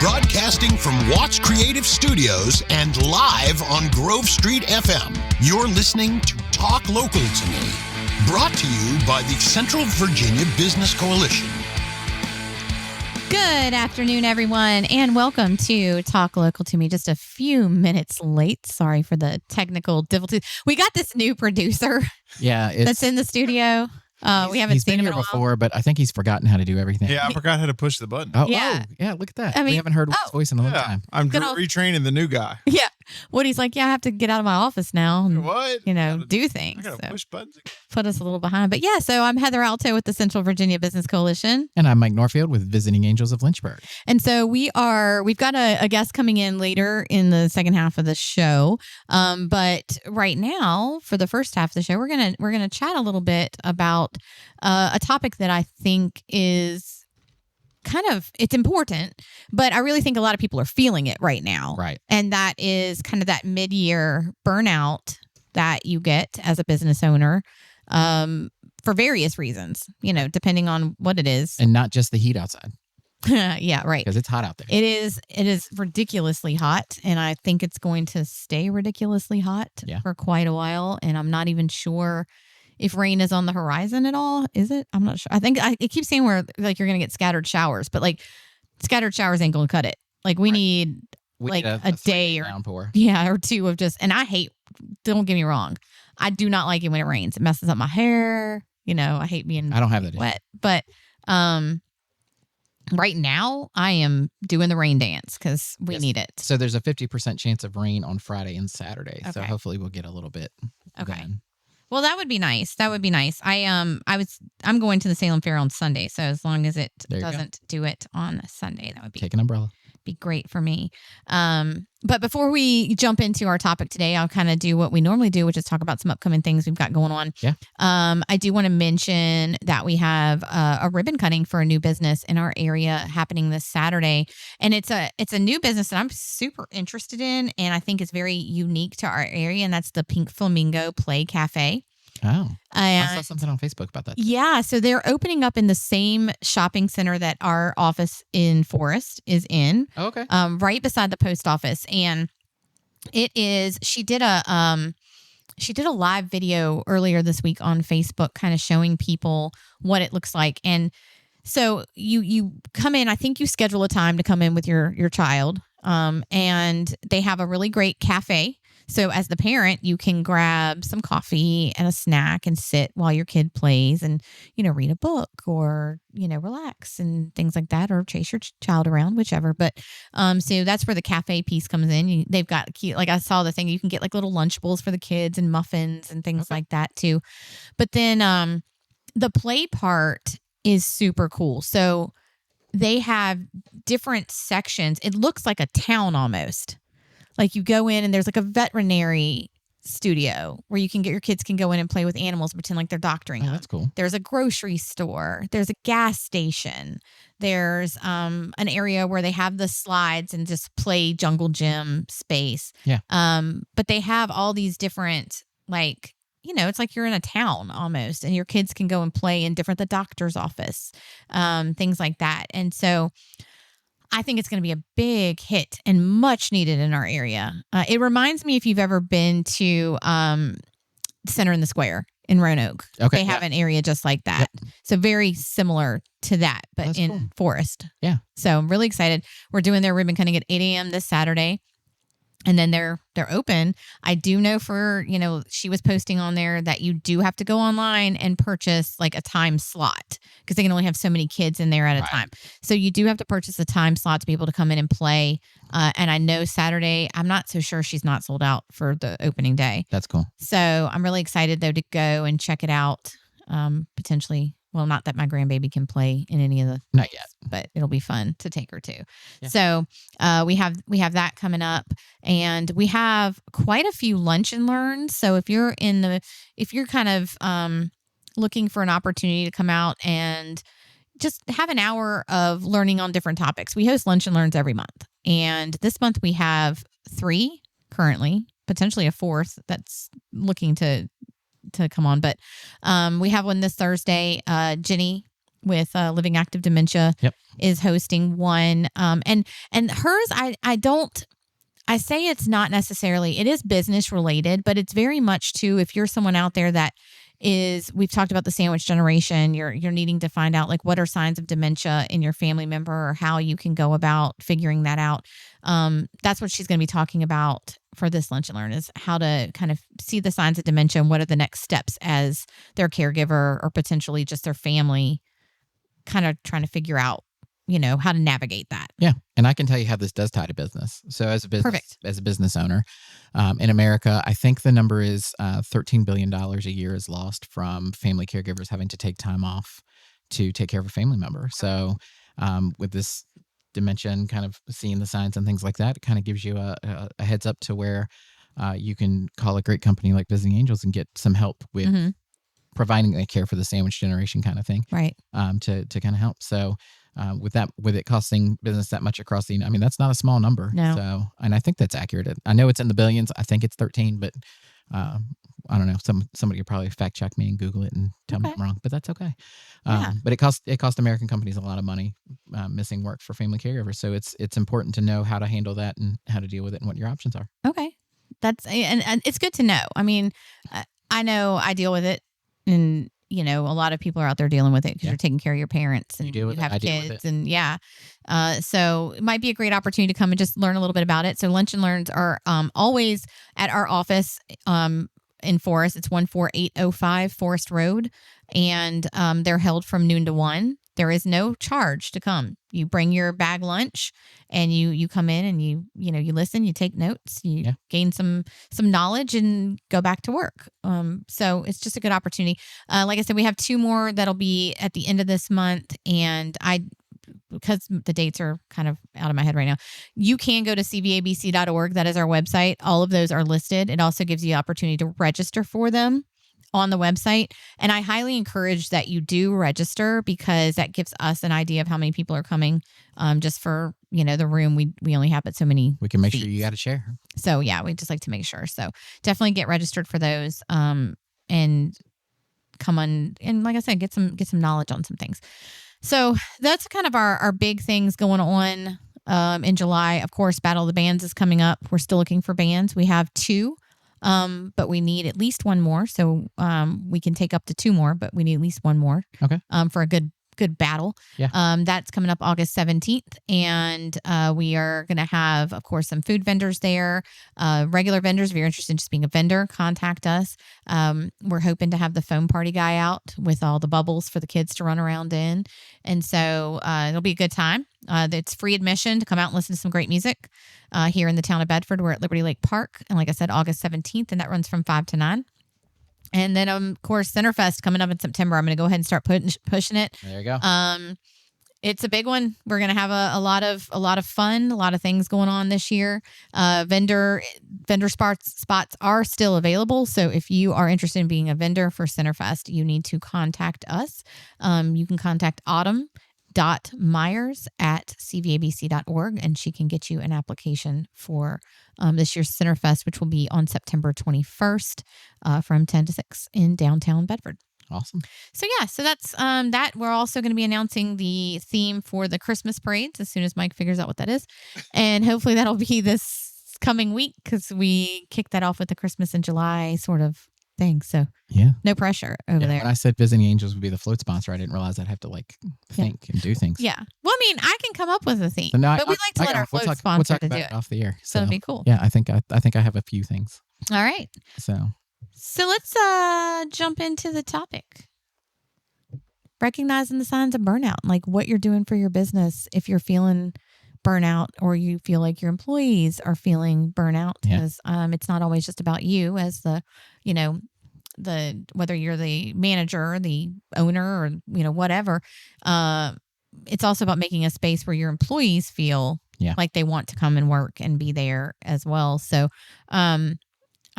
Broadcasting from Watts Creative Studios and live on Grove Street FM. You're listening to Talk Local to Me, brought to you by the Central Virginia Business Coalition. Good afternoon, everyone, and welcome to Talk Local to Me. Just a few minutes late. Sorry for the technical difficulties. We got this new producer that's in the studio. We haven't he's seen been him here in a before, but I think he's forgotten how to do everything. Yeah, I forgot how to push the button. Oh, Yeah. Look at that. I mean, we haven't heard his voice in a long time. I'm Good old- retraining the new guy. Yeah. Woody's like, I have to get out of my office now and, What? do I things. gotta So push buttons. put us a little behind. But yeah, so I'm Heather Alto with the Central Virginia Business Coalition. And I'm Mike Norfield with Visiting Angels of Lynchburg. And so we've got a guest coming in later in the second half of the show. But right now, for the first half of the show, we're gonna chat a little bit about a topic that I think is it's important, but I really think a lot of people are feeling it right now. Right. And that is kind of that mid-year burnout that you get as a business owner for various reasons, depending on what it is. And not just the heat outside, Yeah, right. because it's hot out there. It is ridiculously hot, and I think it's going to stay ridiculously hot for quite a while, and I'm not even sure if rain is on the horizon at all. Is it? I'm not sure. I think it keeps saying where you're going to get scattered showers, but scattered showers ain't going to cut it. We need We need a day or downpour. or two of just, and don't get me wrong, I do not like it when it rains. It messes up my hair. I hate being I don't have that wet, but right now I am doing the rain dance because we need it. So there's a 50% chance of rain on Friday and Saturday. So Okay. hopefully we'll get a little bit. Okay. then. Well, that would be nice. I'm going to the Salem Fair on Sunday, so as long as it There you go. doesn't do it on Sunday, that would Take an umbrella. be great for me. But before we jump into our topic today, I'll kind of do what we normally do, which is talk about some upcoming things we've got going on. Yeah. I do want to mention that we have a ribbon cutting for a new business in our area happening this Saturday, and it's a new business that I'm super interested in, and I think is very unique to our area, and that's the Pink Flamingo Play Cafe. Oh. I saw And something on Facebook about that. yeah, so they're opening up in the same shopping center that our office in Forest is in, Oh, okay. right beside the post office. And it is, she did a live video earlier this week on Facebook, kind of showing people what it looks like. And so you come in, I think you schedule a time to come in with your child, and they have a really great cafe. So as the parent, you can grab some coffee and a snack and sit while your kid plays and, read a book or, relax and things like that, or chase your child around, whichever. But so that's where the cafe piece comes in. They've got cute, I saw the thing, you can get little lunch bowls for the kids and muffins and things like that too. But then the play part is super cool. So they have different sections. It looks like a town almost. You go in and there's a veterinary studio where your kids can go in and play with animals, pretend like they're doctoring them. That's cool. There's a grocery store. There's a gas station. There's an area where they have the slides and just play jungle gym space. Yeah. But they have all these different, it's like you're in a town almost, and your kids can go and play in the doctor's office, things like that. And so I think it's going to be a big hit and much needed in our area. It reminds me, if you've ever been to Center in the Square in Roanoke. Okay, They have an area just like that. So very similar to that, but That's in cool. Forest. Yeah. So I'm really excited. We're doing their ribbon cutting at 8 a.m. this Saturday. And then they're open. I do know she was posting on there that you do have to go online and purchase a time slot, because they can only have so many kids in there at a time. So you do have to purchase a time slot to be able to come in and play. And I know Saturday, I'm not so sure she's not sold out for the opening day. That's cool. So I'm really excited though to go and check it out. Potentially. Well, not that my grandbaby can play in any of the, Not yet. but it'll be fun to take her to. Yeah. So we have that coming up, and we have quite a few lunch and learns. So if you're kind of looking for an opportunity to come out and just have an hour of learning on different topics, we host lunch and learns every month. And this month we have 3 currently, potentially a 4th that's looking to come on. But we have one this Thursday. Jenny with Living Active Dementia Yep. is hosting one. And hers, I say it's not necessarily, it is business related, but it's very much too, if you're someone out there that we've talked about the sandwich generation, you're needing to find out like what are signs of dementia in your family member or how you can go about figuring that out. That's what she's going to be talking about for this Lunch and Learn, is how to kind of see the signs of dementia and what are the next steps as their caregiver or potentially just their family kind of trying to figure out, how to navigate that. Yeah. And I can tell you how this does tie to business. So as a business owner, in America, I think the number is $13 billion a year is lost from family caregivers having to take time off to take care of a family member. So with this dementia and kind of seeing the signs and things like that, it kind of gives you a heads up to where you can call a great company like Visiting Angels and get some help with providing the care for the sandwich generation kind of thing. Right. To kind of help. So with it costing business that much across the, that's not a small number. No. So, and I think that's accurate. I know it's in the billions. I think it's 13, but I don't know. Somebody could probably fact check me and Google it and tell me I'm wrong, but that's okay. Yeah. But it cost American companies a lot of money, missing work for family caregivers. So it's important to know how to handle that and how to deal with it and what your options are. Okay. That's, and it's good to know. I mean, I know I deal with it, and a lot of people are out there dealing with it because you're taking care of your parents and you have kids and so it might be a great opportunity to come and just learn a little bit about it. So Lunch and Learns are always at our office in Forest. It's 14805 Forest Road, and they're held from noon to 1. There is no charge to come. You bring your bag lunch and you come in and you listen, you take notes, you gain some knowledge and go back to work. So it's just a good opportunity. Like I said, we have 2 more that'll be at the end of this month, and because the dates are kind of out of my head right now, you can go to cvabc.org. That is our website. All of those are listed. It also gives you the opportunity to register for them on the website. And I highly encourage that you do register, because that gives us an idea of how many people are coming. Just for, the room, we only have but so many. We can make seats. sure you got a chair. So yeah, we just like to make sure. So definitely get registered for those. And come on, and like I said, get some knowledge on some things. So that's kind of our big things going on in July. Of course, Battle of the Bands is coming up. We're still looking for bands. We have 2. But we need at least 1 more. So we can take up to 2 more, but we need at least 1 more. Okay. For a good battle. Yeah. That's coming up August 17th. And we are going to have, of course, some food vendors there. Regular vendors, if you're interested in just being a vendor, contact us. We're hoping to have the foam party guy out with all the bubbles for the kids to run around in. And so it'll be a good time. It's free admission to come out and listen to some great music here in the town of Bedford. We're at Liberty Lake Park. And like I said, August 17th, and that runs from 5 to 9. And then, of course, Centerfest coming up in September. I'm going to go ahead and start pushing it. There you go. It's a big one. We're going to have a lot of fun, a lot of things going on this year. Vendor spots are still available. So if you are interested in being a vendor for Centerfest, you need to contact us. You can contact autumn.myers@cvabc.org, and she can get you an application for this year's Centerfest, which will be on September 21st from 10 to 6 in downtown Bedford. Awesome. So that's that. We're also going to be announcing the theme for the Christmas parades as soon as Mike figures out what that is. And hopefully that'll be this coming week, because we kicked that off with the Christmas in July sort of thing. So no pressure over there. When I said Visiting Angels would be the float sponsor, I didn't realize I'd have to think and do things. Yeah. Well, I mean, I can come up with a theme, So no, but we like to let our float sponsor we'll talk to about do it it. off the air. So it'd be cool. Yeah, I think I have a few things. All right. So let's jump into the topic. Recognizing the signs of burnout, like what you're doing for your business if you're feeling burnout, or you feel like your employees are feeling burnout, because it's not always just about you as the whether you're the manager, the owner, or whatever. It's also about making a space where your employees feel like they want to come and work and be there as well. So I'm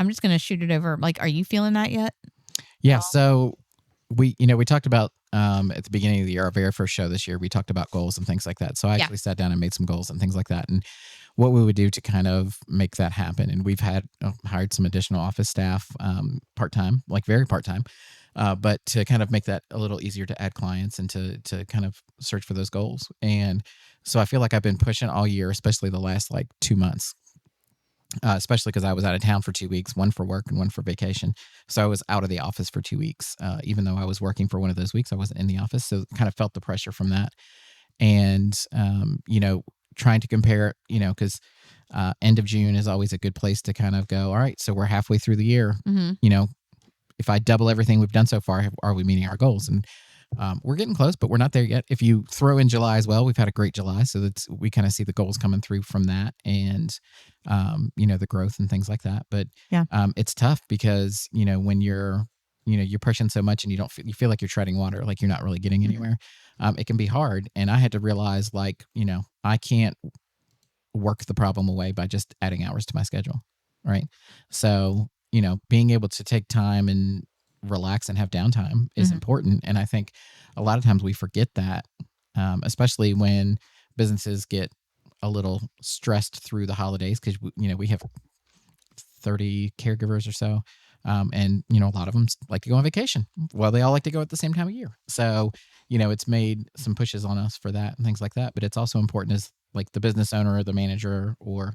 just going to shoot it over. Like, are you feeling that yet? Yeah. So we talked about at the beginning of the year, our very first show this year, we talked about goals and things like that. So I actually sat down and made some goals and things like that, and what we would do to kind of make that happen. And we've hired some additional office staff, part-time, like very part-time, but to kind of make that a little easier to add clients and to kind of search for those goals. And so I feel like I've been pushing all year, especially the last like 2 months. Especially because I was out of town for 2 weeks, one for work and one for vacation. So I was out of the office for 2 weeks. Even though I was working for one of those weeks, I wasn't in the office. So kind of felt the pressure from that. And, trying to compare, because end of June is always a good place to kind of go, all right, so we're halfway through the year. Mm-hmm. If I double everything we've done so far, are we meeting our goals? And we're getting close, but we're not there yet. If you throw in July as well, we've had a great July. So we kind of see the goals coming through from that and, the growth and things like that. But it's tough because, when you're pushing so much and you feel like you're treading water, like you're not really getting anywhere. It can be hard. And I had to realize I can't work the problem away by just adding hours to my schedule. Right. So, being able to take time and relax and have downtime is important. And I think a lot of times we forget that, especially when businesses get a little stressed through the holidays because, we have 30 caregivers or so. And, a lot of them like to go on vacation. Well, they all like to go at the same time of year. So, it's made some pushes on us for that and things like that. But it's also important as like the business owner or the manager or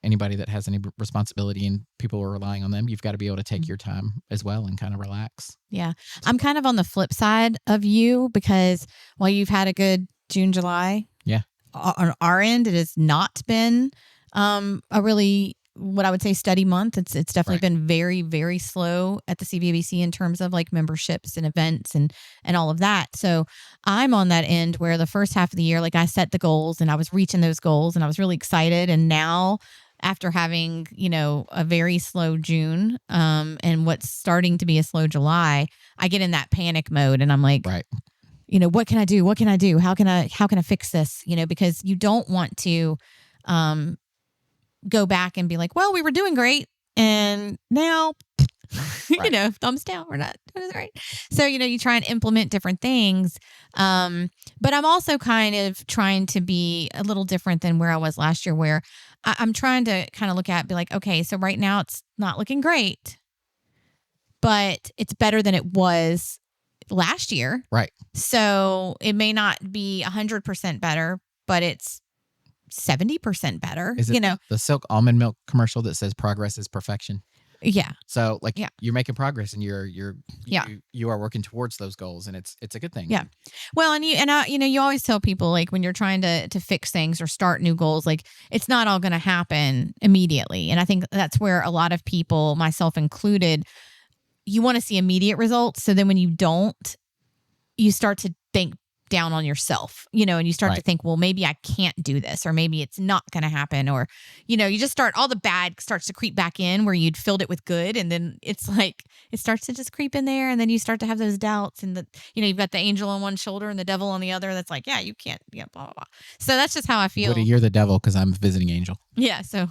anybody that has any responsibility and people are relying on them, you've got to be able to take your time as well and kind of relax. Yeah. I'm kind of on the flip side of you because while you've had a good June, July, on our end, it has not been a really, what I would say, steady month. It's definitely been very, very slow at the CVBC in terms of like memberships and events and all of that. So I'm on that end where the first half of the year, like I set the goals and I was reaching those goals and I was really excited. And now after having, a very slow June and what's starting to be a slow July, I get in that panic mode and I'm like, what can I do? What can I do? How can I fix this? Because you don't want to, go back and be like, well, we were doing great. And now, thumbs down. We're not doing great. So, you try and implement different things. But I'm also kind of trying to be a little different than where I was last year, where I'm trying to kind of look at, be like, okay, so right now it's not looking great, but it's better than it was last year. Right. So it may not be 100% better, but it's 70% better. Is it the Silk almond milk commercial that says progress is perfection? Yeah. So you're making progress and you are working towards those goals and it's a good thing. Yeah. Well, and you always tell people like when you're trying to fix things or start new goals, like it's not all going to happen immediately. And I think that's where a lot of people, myself included, you want to see immediate results. So then when you don't, you start to think down on yourself, and you start to think, well, maybe I can't do this, or maybe it's not going to happen. Or, you just all the bad starts to creep back in where you'd filled it with good. And then it's like, it starts to just creep in there. And then you start to have those doubts and you've got the angel on one shoulder and the devil on the other. That's like, yeah, you can't, blah, blah, blah. So that's just how I feel. Woody, you're the devil because I'm a visiting angel. Yeah. So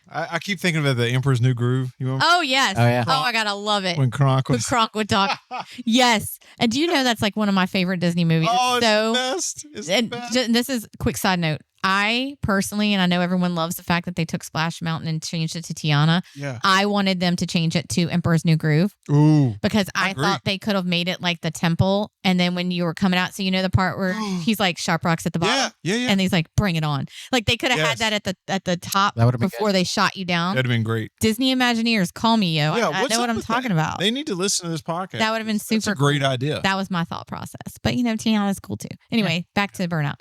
I keep thinking about the Emperor's New Groove. You remember? Oh, yes. Oh, yeah. Oh, my God. I love it. When Kronk would talk. Yes. And do you know that's like one of my favorite Disney movies? Oh, it's the best. It's the best. This is a quick side note. I personally, and I know everyone loves the fact that they took Splash Mountain and changed it to Tiana. Yeah. I wanted them to change it to Emperor's New Groove. Ooh. Because I thought they could have made it like the temple. And then when you were coming out, so the part where he's like Sharp Rocks at the bottom. Yeah. And he's like, bring it on. Like they could have had that at the top before they shot you down. That'd have been great. Disney Imagineers, call me, yo. Yeah, I know what I'm talking about. They need to listen to this podcast. That would have been super That's a great idea. That was my thought process. But Tiana's cool too. Anyway, back to burnout.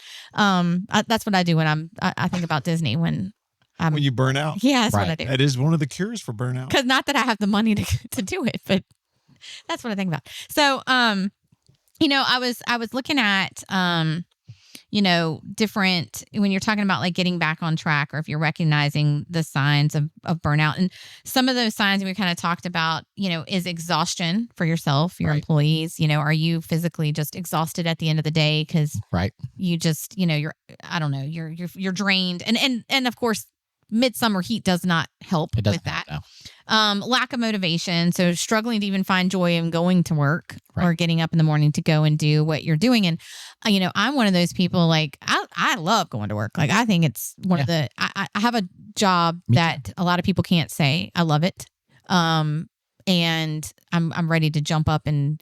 That's what I do when I think about Disney when you burn out. Yeah, that's what I do. That is one of the cures for burnout. Because not that I have the money to do it, but that's what I think about. So, I was looking at, different, when you're talking about like getting back on track or if you're recognizing the signs of burnout, and some of those signs we kind of talked about, is exhaustion for yourself, your employees, are you physically just exhausted at the end of the day? Cause you just, you're drained. And of course, midsummer heat does not help with that. No. Lack of motivation. So struggling to even find joy in going to work or getting up in the morning to go and do what you're doing. And, I'm one of those people, like, I love going to work. Like, I think it's one of the, I have a job that a lot of people can't say. I love it. and I'm ready to jump up and,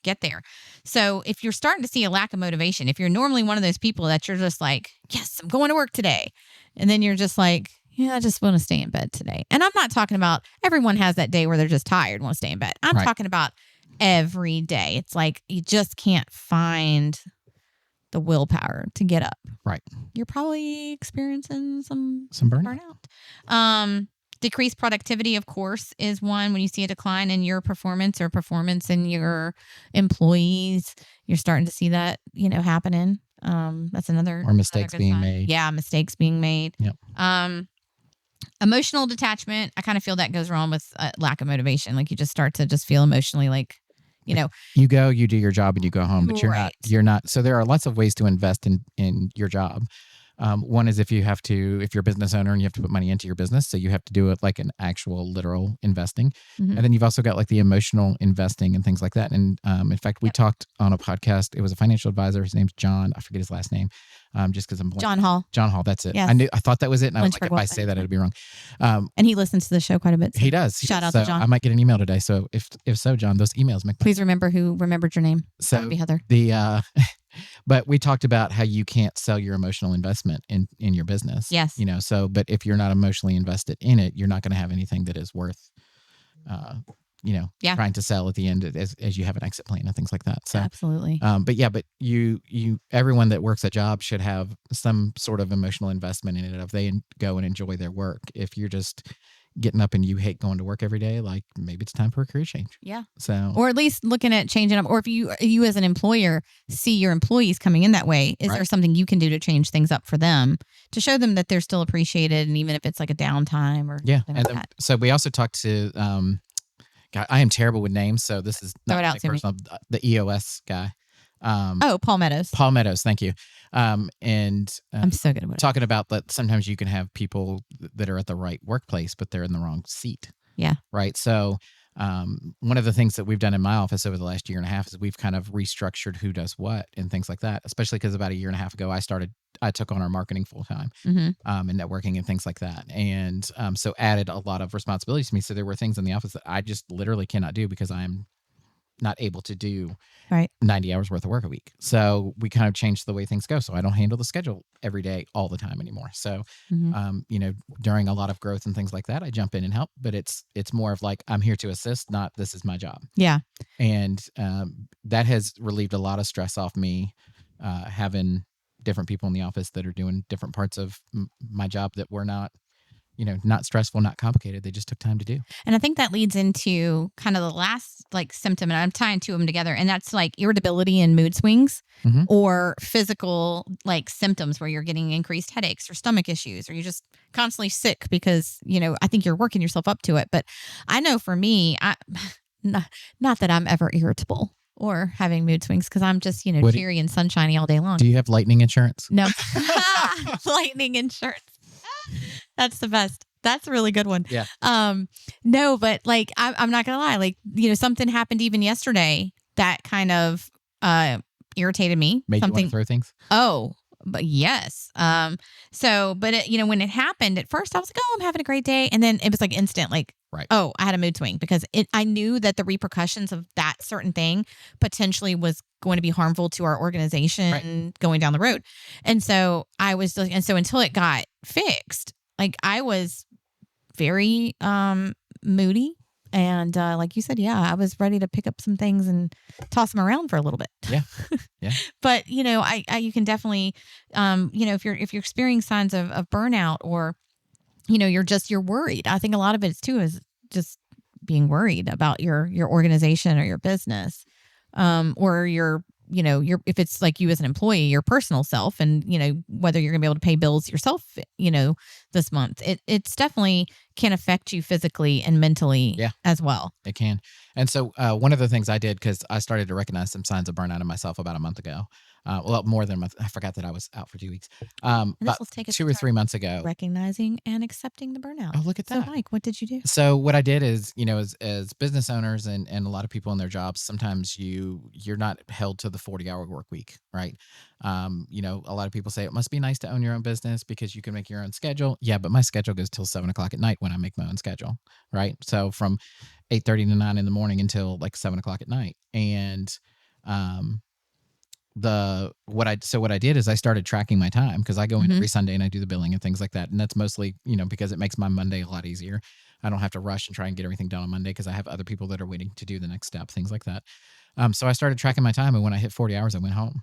get there. So if you're starting to see a lack of motivation, if you're normally one of those people that you're just like, yes, I'm going to work today. And then you're just like, yeah, I just want to stay in bed today. And I'm not talking about everyone has that day where they're just tired, want to stay in bed. I'm talking about every day. It's like you just can't find the willpower to get up. Right. You're probably experiencing some burnout. Decreased productivity, of course, is one. When you see a decline in your performance or performance in your employees, you're starting to see that, happening. That's another. Or mistakes another being sign. made. Yeah, mistakes being made. Yep. Emotional detachment. I kind of feel that goes wrong with lack of motivation. Like you just start to just feel emotionally like, you go, you do your job, and you go home, but Right. you're not. So there are lots of ways to invest in your job. One is if you're a business owner and you have to put money into your business, so you have to do it like an actual literal investing. Mhm. And then you've also got like the emotional investing and things like that. And in fact, we talked on a podcast. It was a financial advisor. His name's John. I forget his last name, just because I'm blanking. John Hall. John Hall. That's it. Yes. I thought that was it. And I was like, Lynchburg if I Wealth say that, it'll Management. be wrong. And he listens to the show quite a bit. So He does. Shout out So to John. I might get an email today. So if so, John, those emails make Please remember who remembered your name. That would so be Heather. but we talked about how you can't sell your emotional investment in your business. Yes. But if you're not emotionally invested in it, you're not going to have anything that is worth, trying to sell at the end as you have an exit plan and things like that. So, Absolutely. but you everyone that works at job should have some sort of emotional investment in it if they go and enjoy their work. If you're just getting up and you hate going to work every day, like maybe it's time for a career change. Yeah. So, Or at least looking at changing up. Or if you as an employer see your employees coming in that way, is there something you can do to change things up for them to show them that they're still appreciated, and even if it's like a downtime or yeah. something And like then, that. so we also talked to, God, I am terrible with names. So this is Throw not it out to me. personal, the EOS guy. Paul Meadows. Paul Meadows. Thank you. And I'm so good at it. talking about that sometimes you can have people that are at the right workplace, but they're in the wrong seat. Yeah. Right. So one of the things that we've done in my office over the last year and a half is we've kind of restructured who does what and things like that, especially because about a year and a half ago, I took on our marketing full time Mm-hmm. and networking and things like that. And so added a lot of responsibilities to me. So there were things in the office that I just literally cannot do because I'm not able to do 90 hours worth of work a week. So we kind of changed the way things go. So I don't handle the schedule every day all the time anymore. So, Mm-hmm. during a lot of growth and things like that, I jump in and help, but it's more of like, I'm here to assist, not this is my job. Yeah. And that has relieved a lot of stress off me, having different people in the office that are doing different parts of my job that were not, not stressful, not complicated. They just took time to do. And I think that leads into kind of the last symptom, and I'm tying two of them together, and that's like irritability and mood swings, Mhm. or physical symptoms where you're getting increased headaches or stomach issues, or you're just constantly sick because, I think you're working yourself up to it. But I know for me, not that I'm ever irritable or having mood swings, because I'm just, cheery and sunshiny all day long. Do you have lightning insurance? No. Lightning insurance. That's the best. That's a really good one. Yeah. No, but I'm not gonna lie. Something happened even yesterday that kind of irritated me. Made you want to throw things? Oh, but yes. But when it happened at first, I was like, oh, I'm having a great day. And then it was instant, Right. oh, I had a mood swing because I knew that the repercussions of that certain thing potentially was going to be harmful to our organization going down the road. And so until it got fixed, I was very moody. And like you said, yeah, I was ready to pick up some things and toss them around for a little bit. Yeah. Yeah. But, I you can definitely, if you're experiencing signs of burnout, or, you're worried. I think a lot of it too is just being worried about your organization or your business, or if it's like you as an employee, your personal self, and, whether you're gonna be able to pay bills yourself, this month, it's definitely can affect you physically and mentally as well. It can. And so one of the things I did, because I started to recognize some signs of burnout in myself about a month ago. More than a month. I forgot that I was out for 2 weeks. About Let's take 2 or 3 months ago. Recognizing and accepting the burnout. Oh, look at that. So, Mike, what did you do? So what I did is, as business owners and a lot of people in their jobs, sometimes you're not held to the 40-hour work week, right? A lot of people say it must be nice to own your own business because you can make your own schedule. Yeah, but my schedule goes till 7:00 at night when I make my own schedule, right? So from 8:30 to 9 in the morning until like 7:00 at night. And um, what I did is I started tracking my time, because I go in every Sunday and I do the billing and things like that. And that's mostly, because it makes my Monday a lot easier. I don't have to rush and try and get everything done on Monday, because I have other people that are waiting to do the next step, things like that. So I started tracking my time, and when I hit 40 hours, I went home.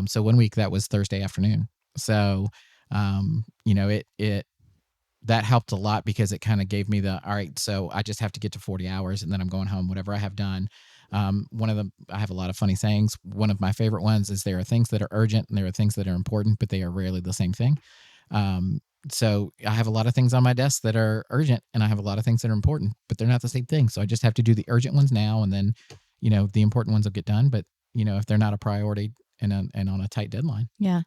So 1 week that was Thursday afternoon. So, that helped a lot, because it kind of gave me all right, so I just have to get to 40 hours and then I'm going home, whatever I have done. I have a lot of funny sayings. One of my favorite ones is, there are things that are urgent and there are things that are important, but they are rarely the same thing. So I have a lot of things on my desk that are urgent, and I have a lot of things that are important, but they're not the same thing. So I just have to do the urgent ones now, and then, the important ones will get done. But, if they're not a priority and on a tight deadline. Yeah.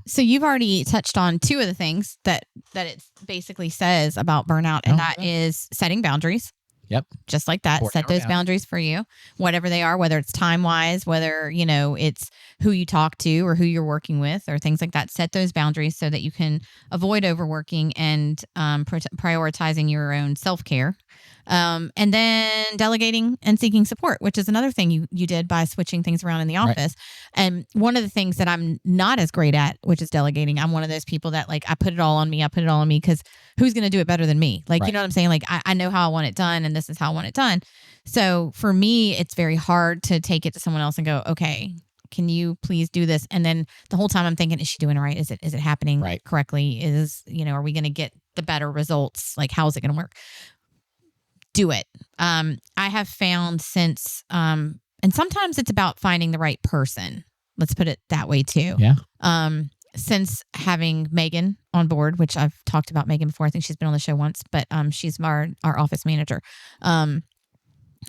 So you've already touched on two of the things that it basically says about burnout, and that is setting boundaries. Yep. Just like that. Set those boundaries for you, whatever they are, whether it's time wise, whether, it's who you talk to or who you're working with or things like that. Set those boundaries so that you can avoid overworking and prioritizing your own self-care. And then delegating and seeking support, which is another thing you did by switching things around in the office. Right. And one of the things that I'm not as great at, which is delegating. I'm one of those people that I put it all on me because who's going to do it better than me? You know what I'm saying? I know how I want it done, and this is how I want it done. So for me, it's very hard to take it to someone else and go, okay, can you please do this? And then the whole time I'm thinking, is she doing it right? Is it happening correctly? Are we going to get the better results? How is it going to work? Do it. I have found since, and sometimes it's about finding the right person. Let's put it that way too. Yeah. Since having Megan on board, which I've talked about Megan before, I think she's been on the show once, but she's our office manager.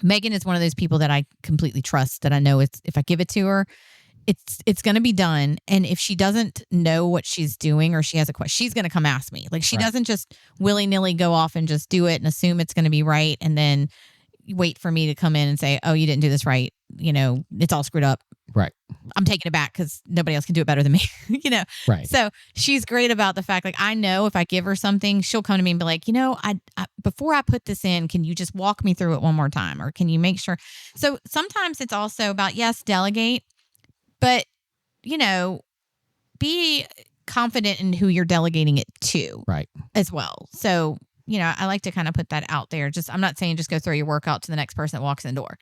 Megan is one of those people that I completely trust, that I know if I give it to her, it's going to be done. And if she doesn't know what she's doing, or she has a question, she's going to come ask me. She doesn't just willy-nilly go off and just do it and assume it's going to be right, and then wait for me to come in and say, oh, you didn't do this right. It's all screwed up. Right. I'm taking it back because nobody else can do it better than me. Right. So she's great about the fact, I know if I give her something, she'll come to me and be like, I before I put this in, can you just walk me through it one more time? Or can you make sure? So sometimes it's also about, yes, delegate, but, be confident in who you're delegating it to. Right. As well. So, I like to kind of put that out there. I'm not saying just go throw your work out to the next person that walks in the door.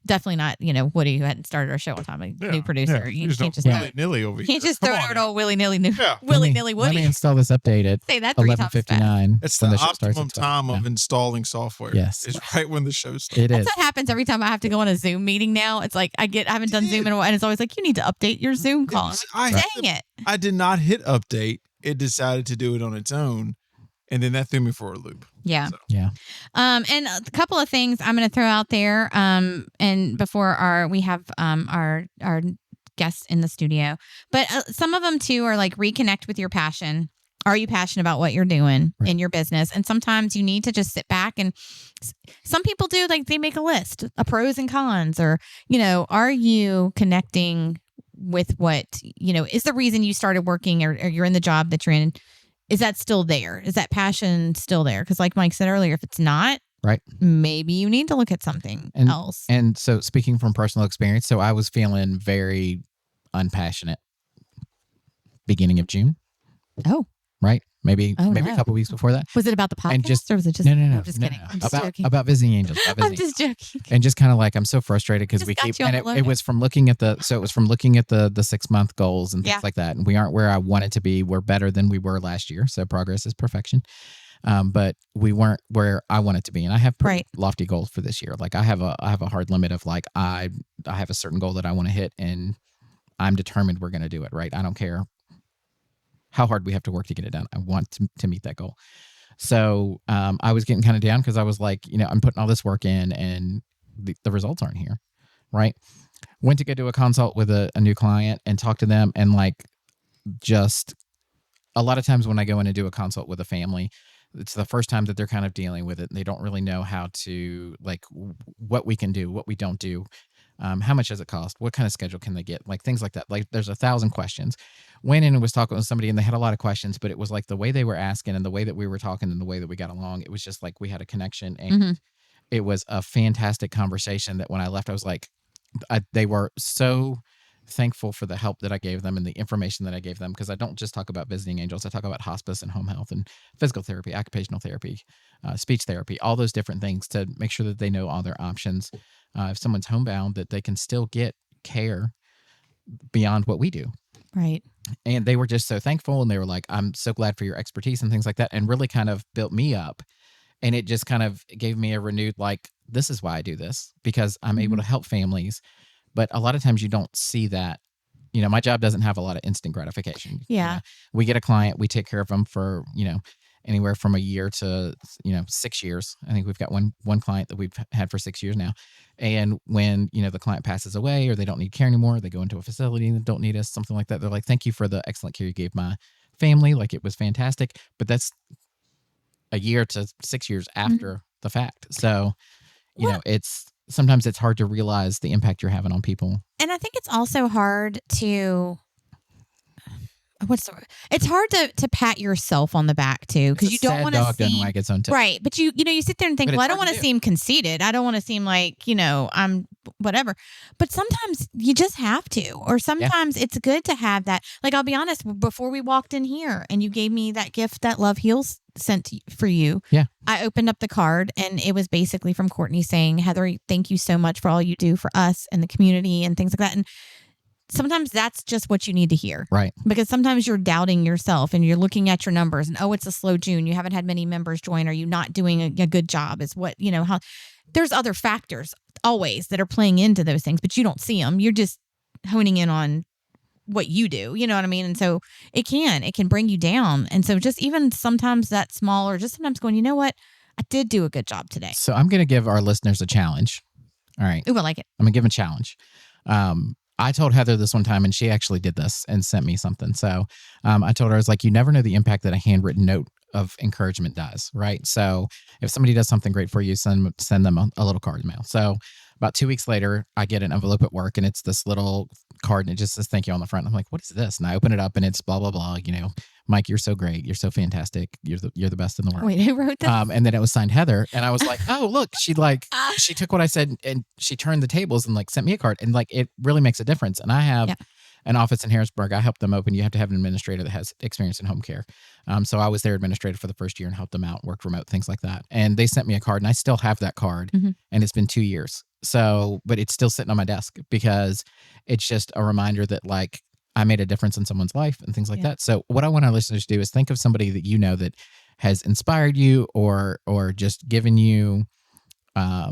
Definitely not, Woody, who hadn't started our show on time, new producer. You can't just willy-nilly over here. You can't just throw it all willy-nilly Woody. Let me install this update at Say that 11:59. It's the optimum time of installing software. Yes. It's right when the show starts. That's what happens every time I have to go on a Zoom meeting now. It's I haven't done Zoom in a while, and it's always you need to update your Zoom call. Dang it. I did not hit update. It decided to do it on its own. And then that threw me for a loop. Yeah. So. Yeah. And a couple of things I'm going to throw out there. And before we have our guests in the studio, but some of them too are reconnect with your passion. Are you passionate about what you're doing in your business? And sometimes you need to just sit back, and some people do, they make a list of pros and cons, or, are you connecting with what, is the reason you started working or you're in the job that you're in? Is that still there? Is that passion still there? Because like Mike said earlier, if it's not, maybe you need to look at something else. And so, speaking from personal experience, so I was feeling very unpassionate beginning of June. Oh. Right? Maybe a couple weeks before that. Was it about the podcast, or was it just... No. I'm just kidding. I'm just joking. About Visiting Angels. I'm just joking. And just kind of I'm so frustrated because we keep... And it was from looking at the 6-month goals and things like that. And we aren't where I wanted to be. We're better than we were last year. So progress is perfection. But we weren't where I wanted to be. And I have pretty lofty goals for this year. I have a hard limit of I have a certain goal that I want to hit, and I'm determined we're going to do it, right? I don't care how hard we have to work to get it done. I want to meet that goal. So I was getting kind of down because I was I'm putting all this work in, and the results aren't here, right? Went to go do a consult with a new client and talk to them, and just a lot of times when I go in and do a consult with a family, it's the first time that they're kind of dealing with it, and they don't really know how to what we can do, what we don't do. How much does it cost? What kind of schedule can they get? Like things like that. Like there's 1,000 questions. Went in and was talking with somebody and they had a lot of questions, but it was like the way they were asking and the way that we were talking and the way that we got along, it was just like we had a connection, and it was a fantastic conversation that when I left, I was like, they were so thankful for the help that I gave them and the information that I gave them, because I don't just talk about visiting angels. I talk about hospice and home health and physical therapy, occupational therapy, speech therapy, all those different things to make sure that they know all their options. If someone's homebound, that they can still get care beyond what we do. Right. And they were just so thankful. And they were like, I'm so glad for your expertise and things like that. And really kind of built me up. And it just kind of gave me a renewed, like, this is why I do this, because I'm able to help families. But a lot of times you don't see that. You know, my job doesn't have a lot of instant gratification. Yeah. You know, we get a client, we take care of them for, anywhere from a year to, 6 years. I think we've got one client that we've had for 6 years now. And when, the client passes away or they don't need care anymore, they go into a facility and don't need us, something like that. They're like, thank you for the excellent care you gave my family. Like, it was fantastic. But that's a year to 6 years after the fact. So, sometimes it's hard to realize the impact you're having on people. And I think it's also hard to, it's hard to pat yourself on the back too, because you don't want to seem wag its own tail. Right. But you sit there and think, well, I don't want to seem conceited. I don't want to seem like, I'm whatever. But sometimes you just have to, or sometimes it's good to have that. Like, I'll be honest, before we walked in here and you gave me that gift that Love Heals sent for you. Yeah. I opened up the card and it was basically from Courtney saying, Heather, thank you so much for all you do for us and the community and things like that. And sometimes that's just what you need to hear. Right. Because sometimes you're doubting yourself and you're looking at your numbers and, it's a slow June. You haven't had many members join. Are you not doing a good job? Is what, how there's other factors always that are playing into those things, but you don't see them. You're just honing in on what you do. You know what I mean? And so it can bring you down. And so just even sometimes that small, or just sometimes going, you know what? I did do a good job today. So I'm going to give our listeners a challenge. All right. Ooh, I like it. I'm going to give them a challenge. I told Heather this one time, and she actually did this and sent me something. So I told her, I was like, you never know the impact that a handwritten note of encouragement does, right? So if somebody does something great for you, send them a little card in the mail. So about 2 weeks later, I get an envelope at work, and it's this little card, and it just says thank you on the front. I'm like, what is this? And I open it up, and it's blah, blah, blah. Mike, you're so great. You're so fantastic. You're the best in the world. Wait, who wrote that? And then it was signed Heather. And I was like, oh, look, she took what I said and she turned the tables and sent me a card. And it really makes a difference. And I have an office in Harrisburg. I helped them open. You have to have an administrator that has experience in home care. So I was their administrator for the first year and helped them out, worked remote, things like that. And they sent me a card, and I still have that card. And it's been 2 years. So, but it's still sitting on my desk because it's just a reminder that I made a difference in someone's life and things like that. So what I want our listeners to do is think of somebody that that has inspired you or just given you a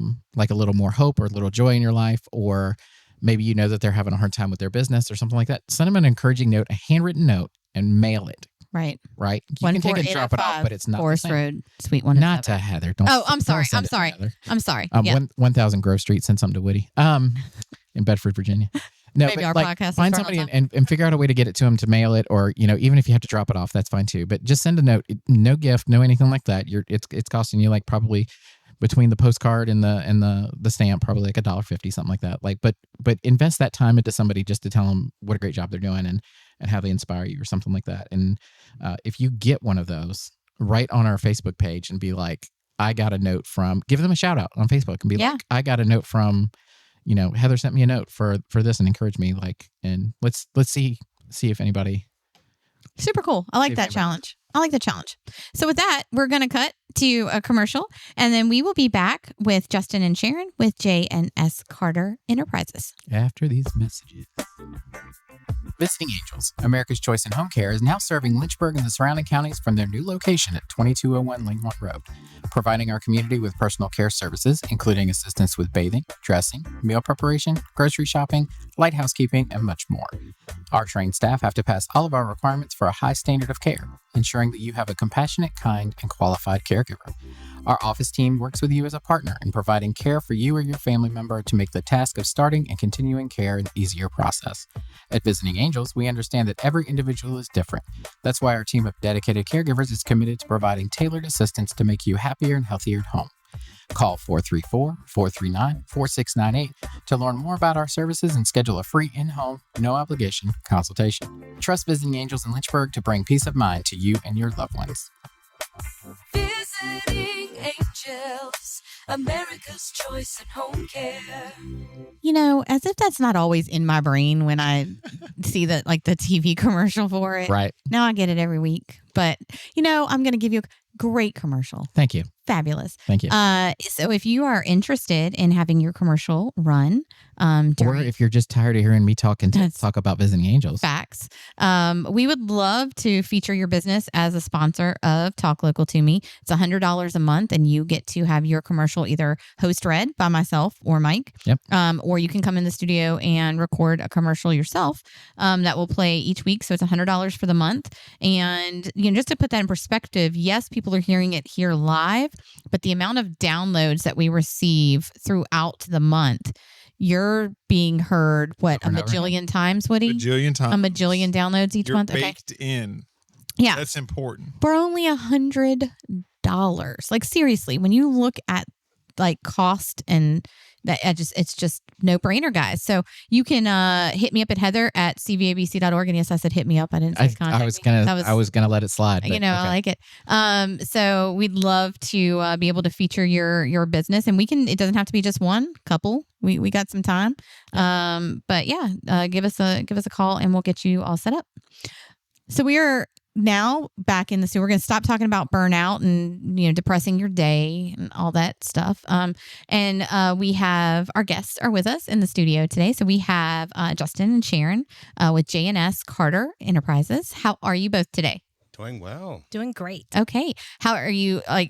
little more hope or a little joy in your life, or maybe that they're having a hard time with their business or something like that. Send them an encouraging note, a handwritten note, and mail it. Right. Right. You can take it and drop it off, but it's not Forest the same. Road, Suite 1. Not to Heather. Don't. Oh, I'm sorry. I'm sorry. I'm sorry. 1000 Grove Street. Send something to Woody. In Bedford, Virginia. No, maybe but our podcast find somebody and figure out a way to get it to them, to mail it, or even if you have to drop it off, that's fine too. But just send a note. No gift, no anything like that. It's costing you probably between the postcard and the stamp, probably $1.50, something like that. But invest that time into somebody just to tell them what a great job they're doing and how they inspire you or something like that. And if you get one of those, write on our Facebook page and be like, I got a note from. Give them a shout out on Facebook and be like, I got a note from. Heather sent me a note for this and encouraged me. And let's see if anybody. Super cool. I like that challenge. So with that, we're going to cut to a commercial, and then we will be back with Justin and Sharon with J&S Carter Enterprises. After these messages. Visiting Angels, America's Choice in Home Care, is now serving Lynchburg and the surrounding counties from their new location at 2201 Lingmont Road, providing our community with personal care services, including assistance with bathing, dressing, meal preparation, grocery shopping, light housekeeping, and much more. Our trained staff have to pass all of our requirements for a high standard of care, ensuring that you have a compassionate, kind, and qualified caregiver. Our office team works with you as a partner in providing care for you or your family member to make the task of starting and continuing care an easier process. At Visiting Angels, we understand that every individual is different. That's why our team of dedicated caregivers is committed to providing tailored assistance to make you happier and healthier at home. Call 434-439-4698 to learn more about our services and schedule a free in-home, no-obligation consultation. Trust Visiting Angels in Lynchburg to bring peace of mind to you and your loved ones. Visiting Angels, America's choice in home care. You know, as if that's not always in my brain when I see the TV commercial for it. Right. Now I get it every week. But, I'm going to give you a great commercial. Thank you. Fabulous. Thank you. So if you are interested in having your commercial run, or if you're just tired of hearing me talk about Visiting Angels. Facts. We would love to feature your business as a sponsor of Talk Local to Me. It's $100 a month, and you get to have your commercial either host read by myself or Mike. Yep. Or you can come in the studio and record a commercial yourself that will play each week. So it's $100 for the month. And just to put that in perspective, yes, people are hearing it here live, but the amount of downloads that we receive throughout the month, you're being heard, a majillion times, Woody? Majillion times. A majillion downloads each month? You're baked in. Yeah. That's important. For only $100. Like, seriously, when you look at cost and that, it's just no brainer, guys. So you can hit me up at heather@cvabc.org. And yes, I said hit me up. I didn't say contact I was gonna let it slide. But, okay. I like it. So we'd love to be able to feature your business, and it doesn't have to be just one, couple. We got some time. But yeah, give us a call and we'll get you all set up. So we are now back in the studio. We're going to stop talking about burnout and depressing your day and all that stuff. And we have our guests are with us in the studio today. So we have Justin and Sharon with J&S Carter Enterprises. How are you both today? Doing well. Doing great. Okay. How are you how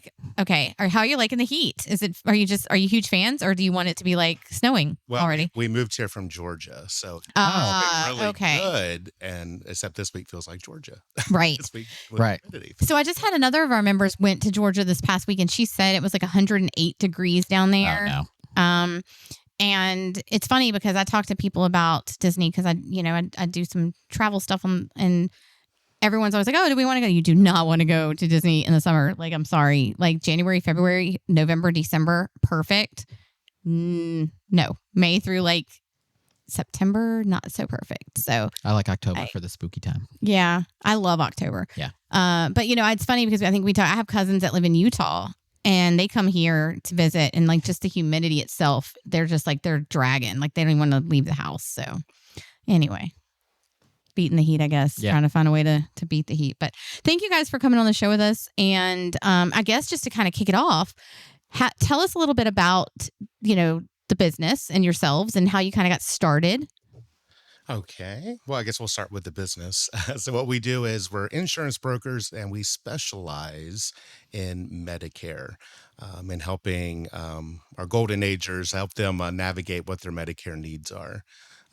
are you liking the heat? Are you huge fans, or do you want it to be snowing already? We moved here from Georgia, so it's been really good. And except this week feels like Georgia. Right. This week, right. So I just had another of our members went to Georgia this past week, and she said it was 108 degrees down there. Oh, no. And it's funny because I talk to people about Disney because I do some travel stuff and everyone's always like, oh, do we want to go? You do not want to go to Disney in the summer. I'm sorry. January, February, November, December, perfect. No. May through September, not so perfect. So I like October for the spooky time. Yeah. I love October. Yeah. But it's funny because I think I have cousins that live in Utah and they come here to visit, and just the humidity itself, they're just they're dragging. They don't even want to leave the house. So anyway. Beating the heat, I guess, trying to find a way to beat the heat. But thank you guys for coming on the show with us. And I guess just to kind of kick it off, tell us a little bit about, the business and yourselves and how you kind of got started. Okay. Well, I guess we'll start with the business. So what we do is we're insurance brokers, and we specialize in Medicare and helping our golden agers, help them navigate what their Medicare needs are.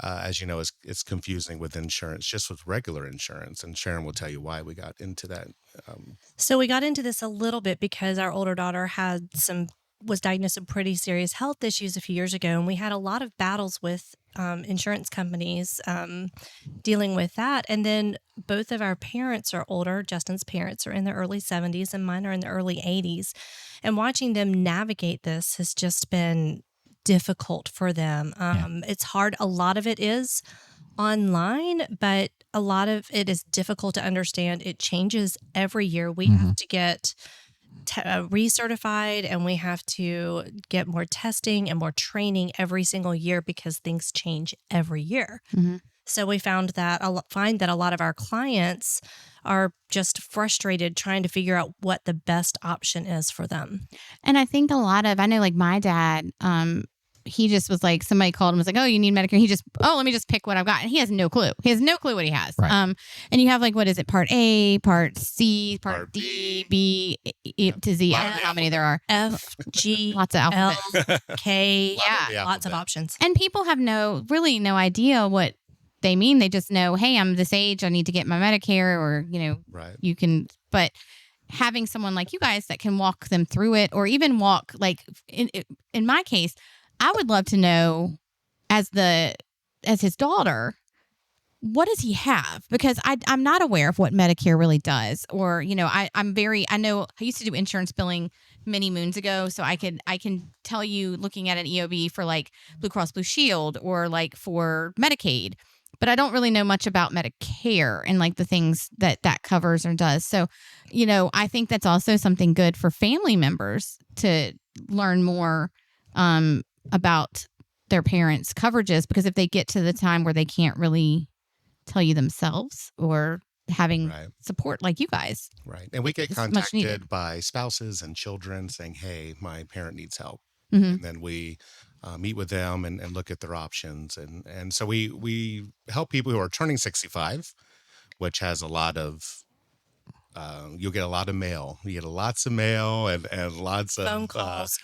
As you know, it's confusing with insurance, just with regular insurance. And Sharon will tell you why we got into that. So we got into this a little bit because our older daughter was diagnosed with pretty serious health issues a few years ago. And we had a lot of battles with insurance companies dealing with that. And then both of our parents are older. Justin's parents are in their early 70s and mine are in the early 80s. And watching them navigate this has just been difficult for them. It's hard. A lot of it is online, but a lot of it is difficult to understand. It changes every year. We have to get recertified, and we have to get more testing and more training every single year because things change every year. Mm-hmm. So we find that a lot of our clients are just frustrated trying to figure out what the best option is for them. And I think I know my dad, he just was somebody called him, was oh, you need Medicare. Let me just pick what I've got. And he has no clue. He has no clue what he has. Right. And you have what is it? Part A, Part C, Part D, B, E to Z. I don't know how many there are. F, G, lots of alphabets. L, K. Yeah. Lots of options. And people have no idea what they mean. They just know, hey, I'm this age, I need to get my Medicare, or, right. You can, but having someone like you guys that can walk them through it, or even walk, in my case, I would love to know as his daughter, what does he have? Because I'm not aware of what Medicare really does. Or, I know I used to do insurance billing many moons ago. So I can tell you, looking at an EOB for like Blue Cross Blue Shield or like for Medicaid, but I don't really know much about Medicare and like the things that covers or does. So, I think that's also something good for family members to learn more about their parents' coverages, because if they get to the time where they can't really tell you themselves or having support like you guys. Right. And we get contacted by spouses and children saying, hey, my parent needs help. Mm-hmm. And then we meet with them and look at their options. And so we help people who are turning 65, which has a lot of, you'll get a lot of mail. You get lots of mail and lots of phone calls.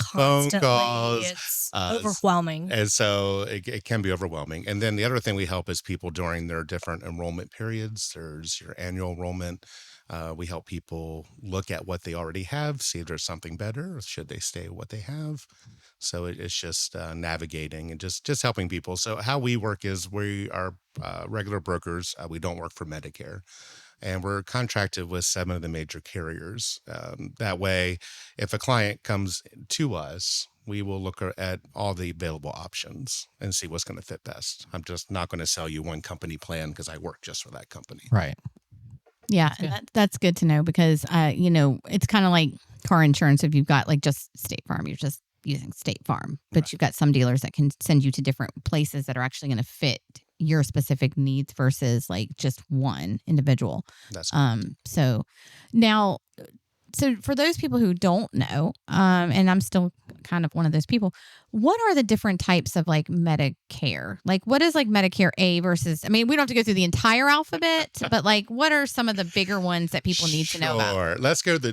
It's overwhelming. And so it can be overwhelming. And then the other thing we help is people during their different enrollment periods. There's your annual enrollment. We help people look at what they already have, see if there's something better, or should they stay what they have. So it's just navigating and just helping people. So how we work is we are regular brokers. We don't work for Medicare. And we're contracted with 7 of the major carriers. That way, if a client comes to us, we will look at all the available options and see what's going to fit best. I'm just not going to sell you one company plan because I work just for that company. Right. Yeah, and that's good to know, because, it's kind of like car insurance. If you've got like just State Farm, you're just using State Farm, but you've got some dealers that can send you to different places that are actually going to fit your specific needs versus like just one individual. That's so now, so for those people who don't know, and I'm still kind of one of those people, what are the different types of like Medicare? Like what is like Medicare A versus, I mean, we don't have to go through the entire alphabet, but like what are some of the bigger ones that people need to know about? Sure. Let's go to the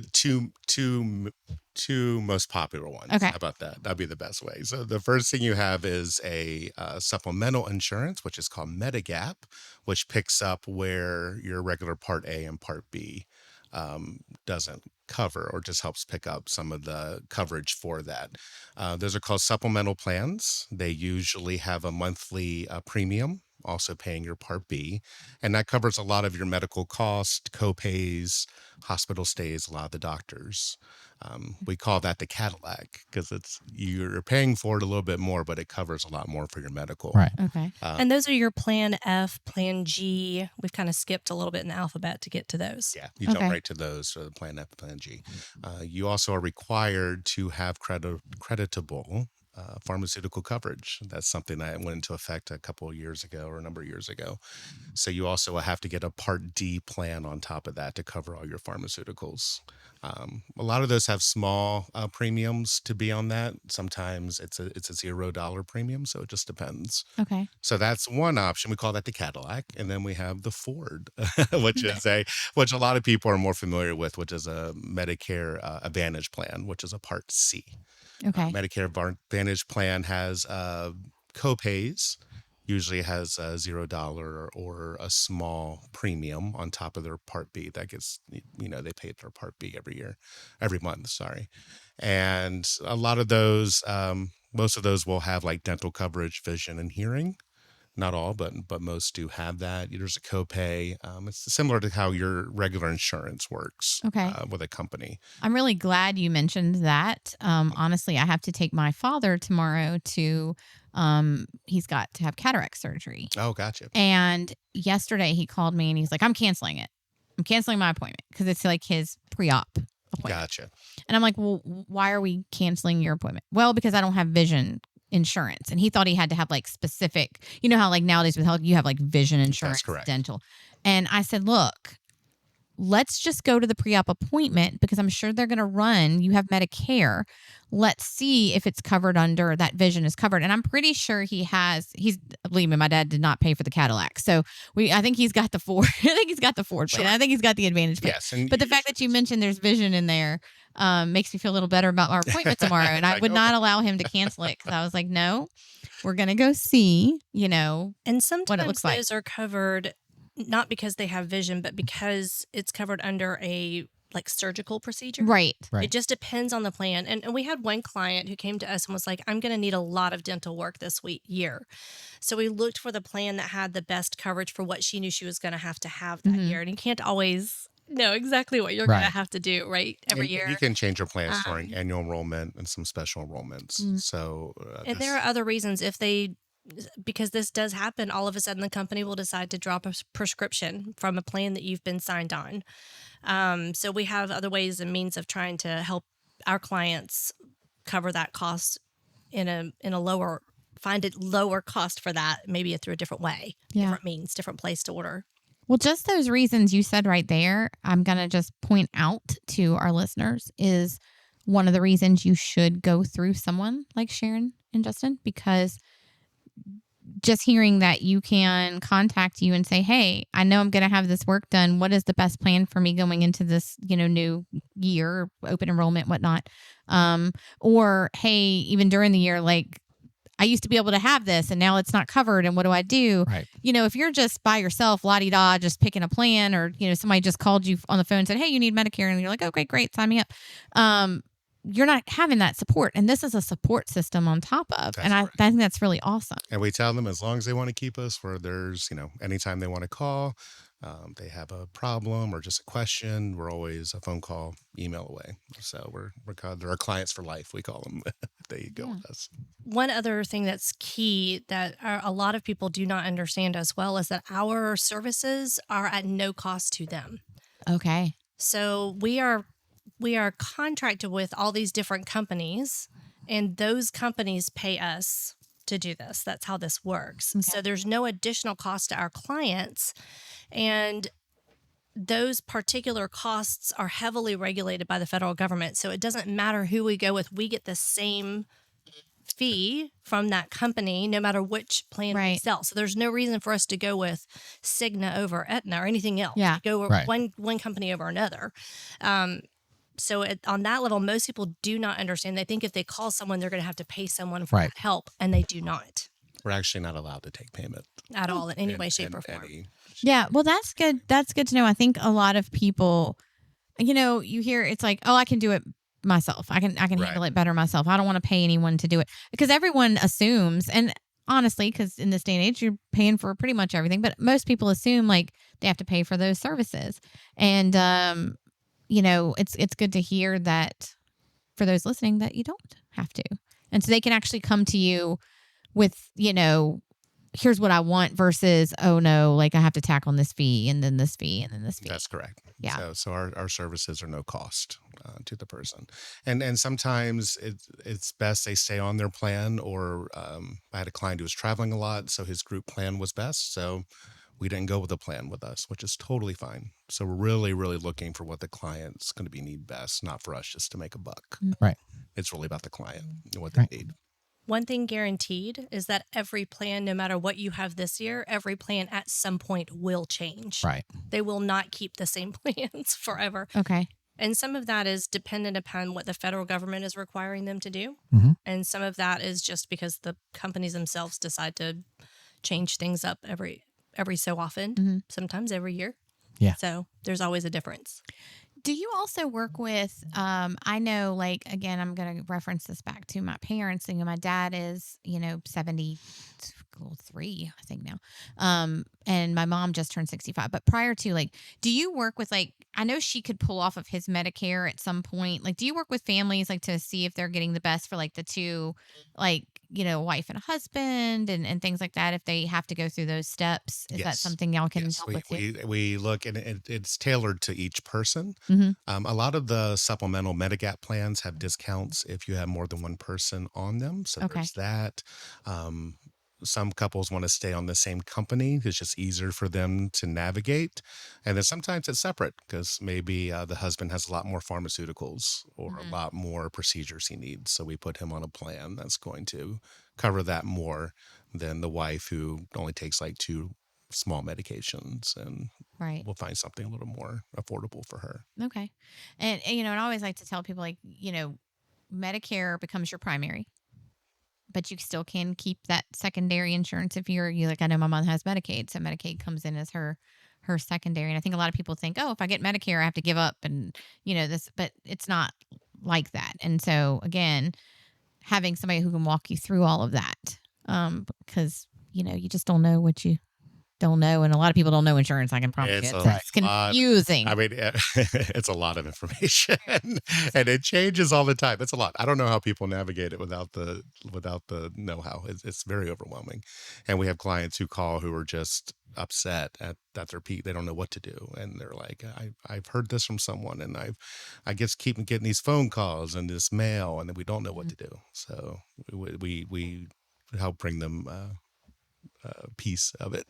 two most popular ones. Okay. How about that? That'd be the best way. So the first thing you have is a supplemental insurance, which is called Medigap, which picks up where your regular Part A and Part B doesn't cover, or just helps pick up some of the coverage for that. Those are called supplemental plans. They usually have a monthly premium, also paying your Part B, and that covers a lot of your medical costs, co-pays, hospital stays, a lot of the doctors. We call that the Cadillac because you're paying for it a little bit more, but it covers a lot more for your medical. Right. Okay. And those are your Plan F, Plan G. We've kind of skipped a little bit in the alphabet to get to those. Yeah, you jump right to those for the Plan F, Plan G. You also are required to have creditable pharmaceutical coverage. That's something that went into effect a couple of years ago, or a number of years ago. So you also have to get a Part D plan on top of that to cover all your pharmaceuticals. A lot of those have small premiums to be on that. Sometimes it's a $0 premium, so it just depends. Okay. So that's one option. We call that the Cadillac, and then we have the Ford, which a lot of people are more familiar with, which is a Medicare Advantage plan, which is a Part C. Okay. Medicare Advantage plan has co-pays. Usually has a $0 or a small premium on top of their Part B that gets, they pay their Part B every month, sorry. And a lot of those, most of those will have like dental coverage, vision, and hearing. Not all, but most do have that. There's a copay. It's similar to how your regular insurance works with a company. I'm really glad you mentioned that. Honestly, I have to take my father tomorrow to, he's got to have cataract surgery. Oh, gotcha. And yesterday he called me and he's like, I'm canceling it. I'm canceling my appointment because it's like his pre-op appointment. Gotcha. And I'm like, well, why are we canceling your appointment? Well, because I don't have vision insurance. And he thought he had to have like specific, you know how like nowadays with health, you have like vision insurance, dental. And I said, look, let's just go to the pre-op appointment because I'm sure they're going to run. You have Medicare. Let's see if it's covered under that vision is covered. And I'm pretty sure believe me, my dad did not pay for the Cadillac. So I think he's got the Ford. I think he's got the Ford plan. I think he's got the Advantage plan. Yes. But the fact that you mentioned there's vision in there makes me feel a little better about our appointment tomorrow. And I would not allow him to cancel it because I was like, no, we're going to go see, and sometimes what it looks like. Those are covered not because they have vision, but because it's covered under a like surgical procedure. Right. It just depends on the plan. And we had one client who came to us and was like, I'm going to need a lot of dental work this year. So we looked for the plan that had the best coverage for what she knew she was going to have that year. And you can't always know exactly what you're going to have to do, right? Every year. You can change your plans during annual enrollment and some special enrollments. So, and there are other reasons because this does happen, all of a sudden the company will decide to drop a prescription from a plan that you've been signed on. So we have other ways and means of trying to help our clients cover that cost in a lower, find it lower cost for that, maybe through a different way, different means, different place to order. Well, just those reasons you said right there, I'm going to just point out to our listeners is one of the reasons you should go through someone like Sharon and Justin, because just hearing that you can contact you and say, hey, I know I'm going to have this work done. What is the best plan for me going into this, new year, open enrollment, whatnot? Or, hey, even during the year, like I used to be able to have this and now it's not covered. And what do I do? Right. If you're just by yourself, la-di-da, just picking a plan, or, somebody just called you on the phone and said, hey, you need Medicare. And you're like, okay, great. Sign me up. You're not having that support. And this is a support system on top of. I think that's really awesome. And we tell them as long as they want to keep us, where there's, anytime they want to call, they have a problem or just a question, we're always a phone call, email away. So they're our clients for life. We call them. They go with us. One other thing that's key that a lot of people do not understand as well is that our services are at no cost to them. Okay. So we are contracted with all these different companies, and those companies pay us to do this. That's how this works. Okay. So there's no additional cost to our clients, and those particular costs are heavily regulated by the federal government. So it doesn't matter who we go with. We get the same fee from that company, no matter which plan we sell. So there's no reason for us to go with Cigna over Aetna or anything else. Yeah. Go with one company over another. So on that level, most people do not understand. They think if they call someone, they're going to have to pay someone for that help, and they do not. We're actually not allowed to take payment at all in any way, shape, or form. Yeah, well, that's good. That's good to know. I think a lot of people, you hear it's like, oh, I can do it myself. I can handle it better myself. I don't want to pay anyone to do it, because everyone assumes, and honestly, because in this day and age, you're paying for pretty much everything, but most people assume like they have to pay for those services. And, it's good to hear that for those listening that you don't have to. And so they can actually come to you with, here's what I want versus, oh no, like I have to tack on this fee and then this fee and then this fee. That's correct. Yeah. So our services are no cost to the person. And sometimes it's best they stay on their plan, or I had a client who was traveling a lot, so his group plan was best. So we didn't go with a plan with us, which is totally fine. So we're really, really looking for what the client's going to need best, not for us just to make a buck. Right. It's really about the client and what they need. One thing guaranteed is that every plan, no matter what you have this year, every plan at some point will change. Right. They will not keep the same plans forever. Okay. And some of that is dependent upon what the federal government is requiring them to do. Mm-hmm. And some of that is just because the companies themselves decide to change things up every so often, sometimes every year. Yeah. So there's always a difference. Do you also work with, I know, like, again, I'm going to reference this back to my parents. My dad is, 73, I think now. And my mom just turned 65. But prior to, like, do you work with, like, I know she could pull off of his Medicare at some point. Like, do you work with families, like, to see if they're getting the best for, like, the two, like, wife and a husband and things like that, if they have to go through those steps? Is that something y'all can help with too? We look, and it's tailored to each person. Mm-hmm. A lot of the supplemental Medigap plans have discounts if you have more than one person on them. So there's that. Some couples want to stay on the same company. It's just easier for them to navigate. And then sometimes it's separate, because maybe the husband has a lot more pharmaceuticals or a lot more procedures he needs. So we put him on a plan that's going to cover that more than the wife, who only takes like 2 small medications, and we'll find something a little more affordable for her. Okay. And I always like to tell people, like, Medicare becomes your primary, but you still can keep that secondary insurance if you're like, I know my mom has Medicaid, so Medicaid comes in as her her secondary. And I think a lot of people think, oh, if I get Medicare, I have to give up and, this, but it's not like that. And so again, having somebody who can walk you through all of that, because, you just don't know what you don't know. And a lot of people don't know insurance. I can promise you. It's confusing. I mean, it's a lot of information and it changes all the time. It's a lot. I don't know how people navigate it without the know-how. It's very overwhelming. And we have clients who call who are just upset at their peak. They don't know what to do. And they're like, I've heard this from someone and I just keep getting these phone calls and this mail and then we don't know what to do. So we help bring them piece of it.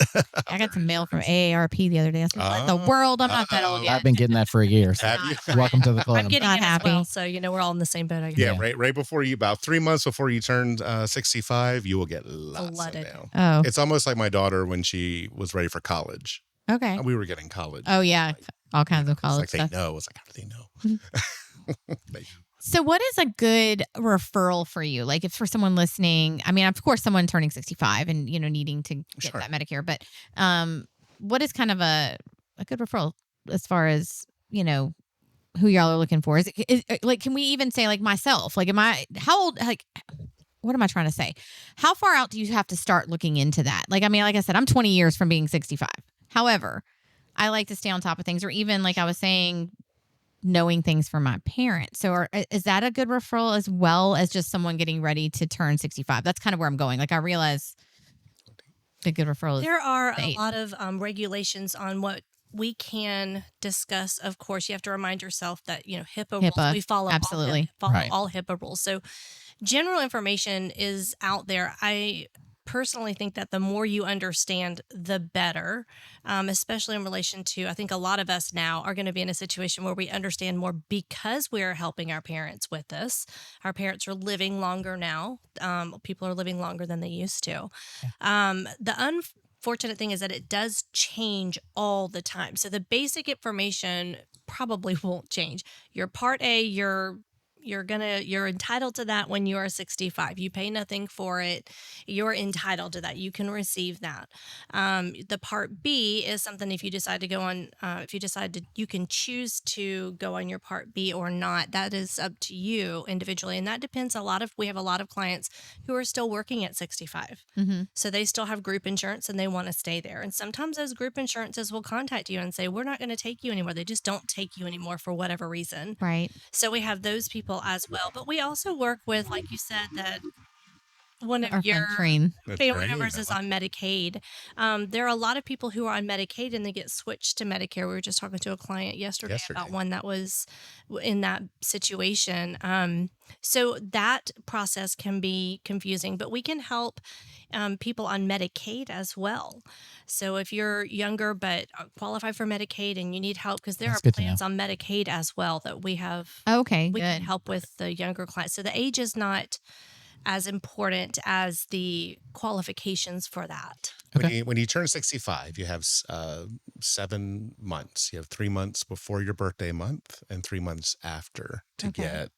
I got some mail from AARP the other day. I was like, what the world? I'm not that old yet. I've been getting that for a year. So welcome to the club. I'm getting Not it happy. as well. So, we're all in the same boat, I guess. Yeah, right before you, about 3 months before you turned 65, you will get lots of mail. Oh, It's almost like my daughter when she was ready for college. okay. We were getting college. Oh, yeah. All kinds of It's college like stuff. they know. It's like, how do they know? So what is a good referral for you? Like if for someone listening, I mean, of course, someone turning 65 and, needing to get Sure. that Medicare, but what is kind of a good referral as far as, who y'all are looking for? Is like, can we even say like myself, like, how old, like, what am I trying to say? How far out do you have to start looking into that? Like, I mean, like I said, I'm 20 years from being 65. However, I like to stay on top of things, or even like I was saying, knowing things from my parents. So is that a good referral as well as just someone getting ready to turn 65? That's kind of where I'm going. Like I realize the good referral is There are a state. lot of regulations on what we can discuss. Of course, you have to remind yourself that, HIPAA rules, we follow absolutely. all HIPAA rules. So general information is out there. I personally think that the more you understand, the better, especially in relation to, I think a lot of us now are going to be in a situation where we understand more because we are helping our parents with this. Our parents are living longer now. People are living longer than they used to. The unfortunate thing is that it does change all the time. So the basic information probably won't change. Your Part A, you're entitled to that when you are 65. You pay nothing for it. You're entitled to that. You can receive that. The Part B is something if you decide to go on, you can choose to go on your Part B or not. That is up to you individually. And that depends we have a lot of clients who are still working at 65. Mm-hmm. So they still have group insurance and they want to stay there. And sometimes those group insurances will contact you and say, we're not going to take you anymore. They just don't take you anymore for whatever reason. Right. So we have those people as well. But we also work with, like you said, that one Our of your friend Train. family members is on Medicaid. There are a lot of people who are on Medicaid and they get switched to Medicare. We were just talking to a client yesterday. About one that was in that situation. So that process can be confusing, but we can help people on Medicaid as well. So if you're younger but qualify for Medicaid and you need help, because there That's are good to plans on Medicaid as well that we have. Okay, We can good. help with the younger clients. So the age is not as important as the qualifications for that. When you turn 65, you have 7 months. You have 3 months before your birthday month and 3 months after to get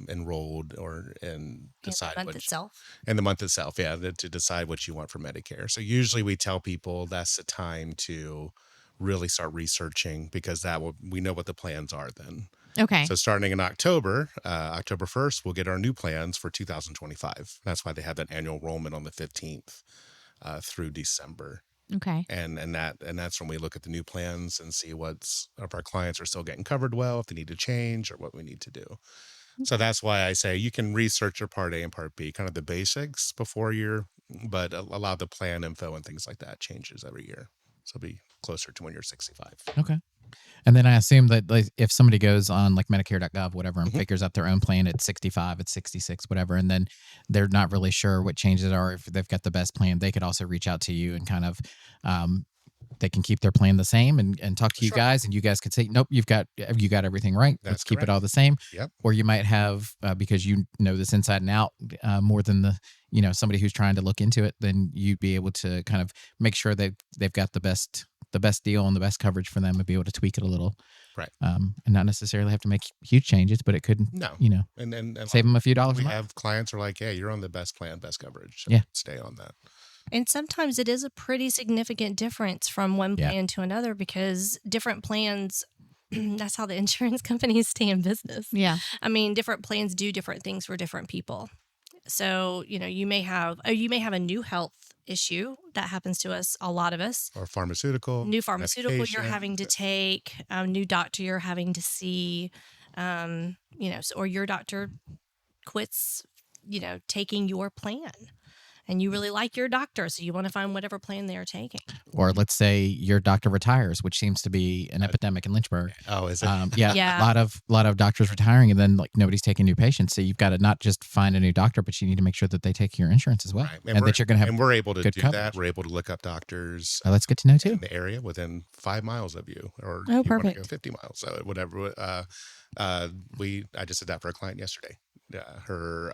enrolled and decide the month itself. And the month itself, to decide what you want for Medicare. So usually we tell people that's the time to really start researching because we know what the plans are then. Okay. So starting in October 1st, we'll get our new plans for 2025. That's why they have that annual enrollment on the 15th through December. Okay. And that's when we look at the new plans and see if our clients are still getting covered well, if they need to change or what we need to do. So that's why I say you can research your Part A and Part B, kind of the basics but a lot of the plan info and things like that changes every year. So it'll be closer to when you're 65. Okay. And then I assume that like, if somebody goes on like Medicare.gov, whatever, and figures out their own plan at 65, at 66, whatever, and then they're not really sure what changes are, if they've got the best plan, they could also reach out to you and kind of, they can keep their plan the same and talk to you guys, and you guys could say, nope, you got everything right. Let's keep it all the same. Yep. Or you might have, because you know this inside and out more than somebody who's trying to look into it, then you'd be able to kind of make sure they've got the best deal and the best coverage for them and be able to tweak it a little. Right. And not necessarily have to make huge changes, but it could, and save them a few dollars we a month. have clients who are like, hey, you're on the best plan, best coverage. So Yeah. stay on that. And sometimes it is a pretty significant difference from one Yeah. plan to another because different plans, that's how the insurance companies stay in business. Yeah. I mean, different plans do different things for different people. So, you may have a new health issue that happens to us, a lot of us. Or pharmaceutical. New pharmaceutical you're medication. having to take, a new doctor you're having to see, or your doctor quits, taking your plan. And you really like your doctor, so you want to find whatever plan they are taking. Or let's say your doctor retires, which seems to be an epidemic in Lynchburg. Oh, is it? A Yeah. lot of doctors retiring, and then like nobody's taking new patients. So you've got to not just find a new doctor, but you need to make sure that they take your insurance as well, Right. and that you're going to have. And we're able to good do coverage. that. We're able to look up doctors Oh, that's good to know in too. the area within 5 miles of you, or Oh, if you want to perfect. go 50 miles, so whatever. I just did that for a client yesterday. Her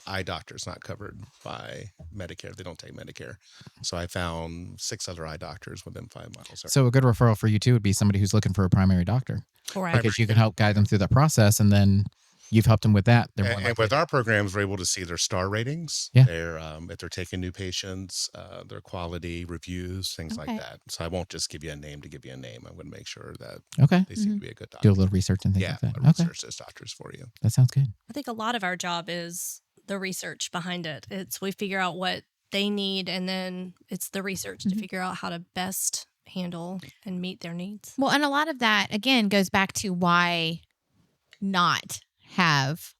eye doctor's not covered by Medicare. They don't take Medicare. So I found 6 other eye doctors within 5 miles. So a good referral for you too would be somebody who's looking for a primary doctor, Correct. because you can help guide them through that process, and then you've helped them with that. They're more And likely with our programs, we're able to see their star ratings, Yeah. their if they're taking new patients, their quality reviews, things Okay. like that. So I won't just give you a name to give you a name. I'm going to make sure that Okay. they seem Mhm. to be a good Do doctor. a little research and things Yeah, like that. I'll Okay, research those doctors for you. that sounds good. I think a lot of our job is the research behind it. It's we figure out what they need, and then it's the research to Mhm. figure out how to best handle and meet their needs. Well, and a lot of that, again, goes back to why not have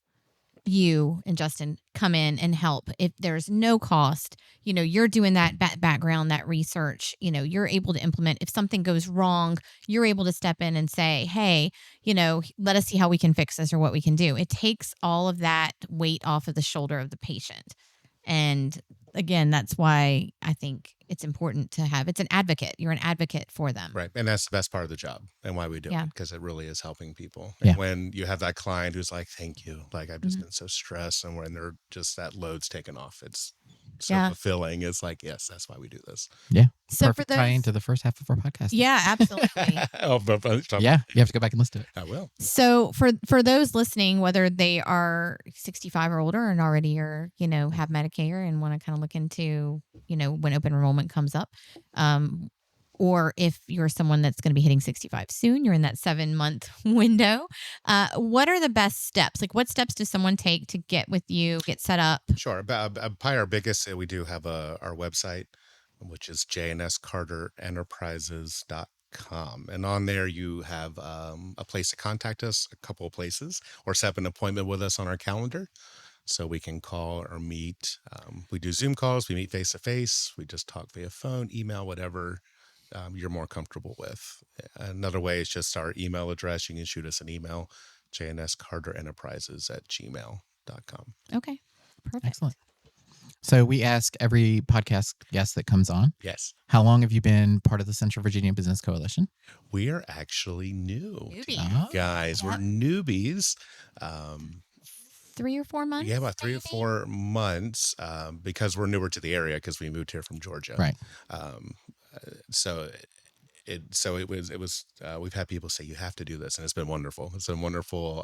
you and Justin come in and help. If there's no cost, you're doing that background, that research, you're able to implement. If something goes wrong, you're able to step in and say, hey, let us see how we can fix this or what we can do. It takes all of that weight off of the shoulder of the patient. And again, that's why I think it's important to have, it's an advocate. You're an advocate for them. Right. And that's the best part of the job and why we do Yeah. it, because it really is helping people. Yeah. And when you have that client who's like, thank you, like I've just Mhm. been so stressed, and when they're just that load's taken off, it's so Yeah. fulfilling. It's like, yes, that's why we do this. So Perfect for tie those, into the first half of our podcast. yeah, absolutely. Oh, but Yeah, you have to go back and listen to it. I will. So for those listening, whether they are 65 or older and already are, have Medicare and want to kind of look into, when open enrollment comes up, or if you're someone that's going to be hitting 65 soon, you're in that 7-month window. What are the best steps? Like, what steps does someone take to get with you, get set up? Sure. Probably our biggest, we do have our website, which is jnscarterenterprises.com. And on there, you have a place to contact us, a couple of places, or set up an appointment with us on our calendar. So we can call or meet. We do Zoom calls. We meet face to face. We just talk via phone, email, whatever you're more comfortable with. Another way is just our email address. You can shoot us an email, jnscarterenterprises@gmail.com. Okay, perfect. Excellent. So we ask every podcast guest that comes on, Yes, how long have you been part of the Central Virginia Business Coalition? we are actually new. to Newbie. you Oh. guys. We're newbies. 3 or 4 months? Yeah, about 3 or maybe? 4 months, because we're newer to the area because we moved here from Georgia. Right. So it was we've had people say you have to do this, and it's been wonderful. It's been wonderful.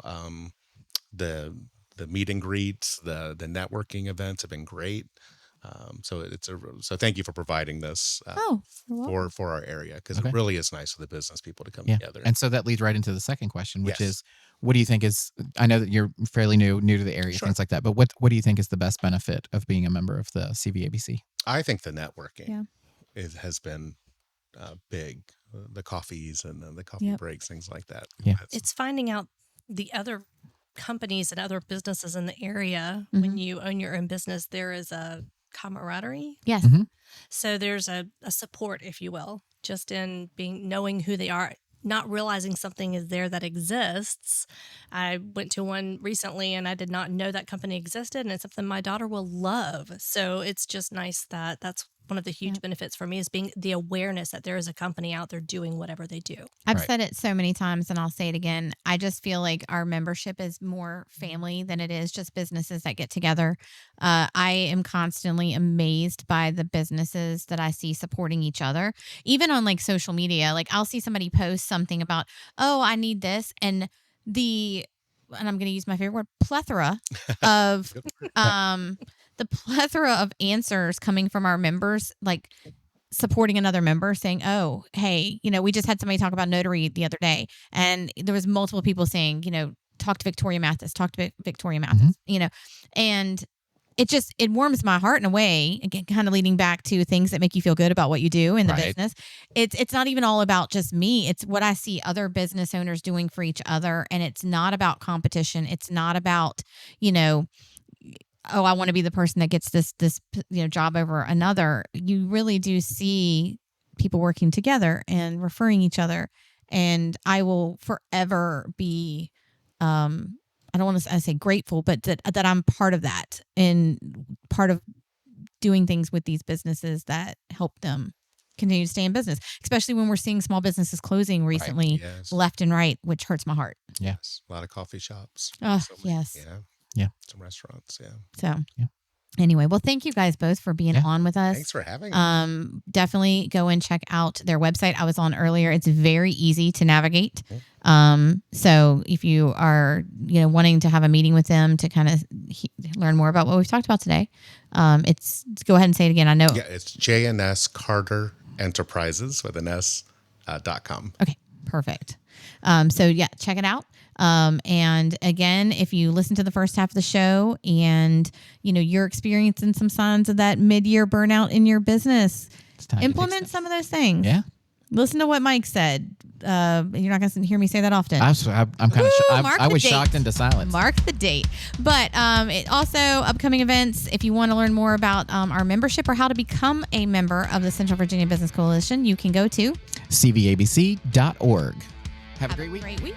The meet and greets, the networking events have been great. So thank you for providing this Oh, you're welcome. for our area, because Okay. it really is nice for the business people to come Yeah. together. And so that leads right into the second question, which Yes. is, what do you think is, I know that you're fairly new to the area, Sure. things like that, but what do you think is the best benefit of being a member of the CVABC? I think the networking Yeah. has been big. The coffees and the coffee Yep. breaks, things like that. Yeah. That's- It's finding out the other companies and other businesses in the area. Mhm. When you own your own business, there is a camaraderie. Yes. Mhm. So there's a support, if you will, just in knowing who they are, not realizing something is there that exists. I went to one recently and I did not know that company existed, and it's something my daughter will love. So it's just nice that that's one of the huge Yeah. benefits for me, is being the awareness that there is a company out there doing whatever they do. I've Right. said it so many times and I'll say it again. I just feel like our membership is more family than it is just businesses that get together. I am constantly amazed by the businesses that I see supporting each other, even on like social media. Like I'll see somebody post something about, oh, I need this. And I'm going to use my favorite word, plethora of the plethora of answers coming from our members, like supporting another member saying, oh, hey, we just had somebody talk about notary the other day, and there was multiple people saying, talk to Victoria Mathis, and it warms my heart in a way, again, kind of leading back to things that make you feel good about what you do in the business. It's not even all about just me. It's what I see other business owners doing for each other. And it's not about competition. It's not about, I want to be the person that gets this job over another. You really do see people working together and referring each other. And I will forever be, I don't want to say grateful, but that I'm part of that and part of doing things with these businesses that help them continue to stay in business, especially when we're seeing small businesses closing recently, left and right, which hurts my heart. Yes. A lot of coffee shops. Oh, yes. Yeah. Some restaurants. Yeah. So, anyway, well, thank you guys both for being on with us. Thanks for having us. Definitely go and check out their website. I was on earlier. It's very easy to navigate. So if you are, wanting to have a meeting with them to kind of learn more about what we've talked about today, it's go ahead and say it again. I know. Yeah, it's JNS Carter Enterprises with an S.com. Okay, perfect. So check it out. And again, if you listen to the first half of the show and, you're experiencing some signs of that mid-year burnout in your business, implement some of those things. Yeah. Listen to what Mike said. You're not going to hear me say that often. I'm kind of I was shocked into silence. Mark the date. But it also upcoming events. If you want to learn more about our membership or how to become a member of the Central Virginia Business Coalition, you can go to cvabc.org. Have a great week.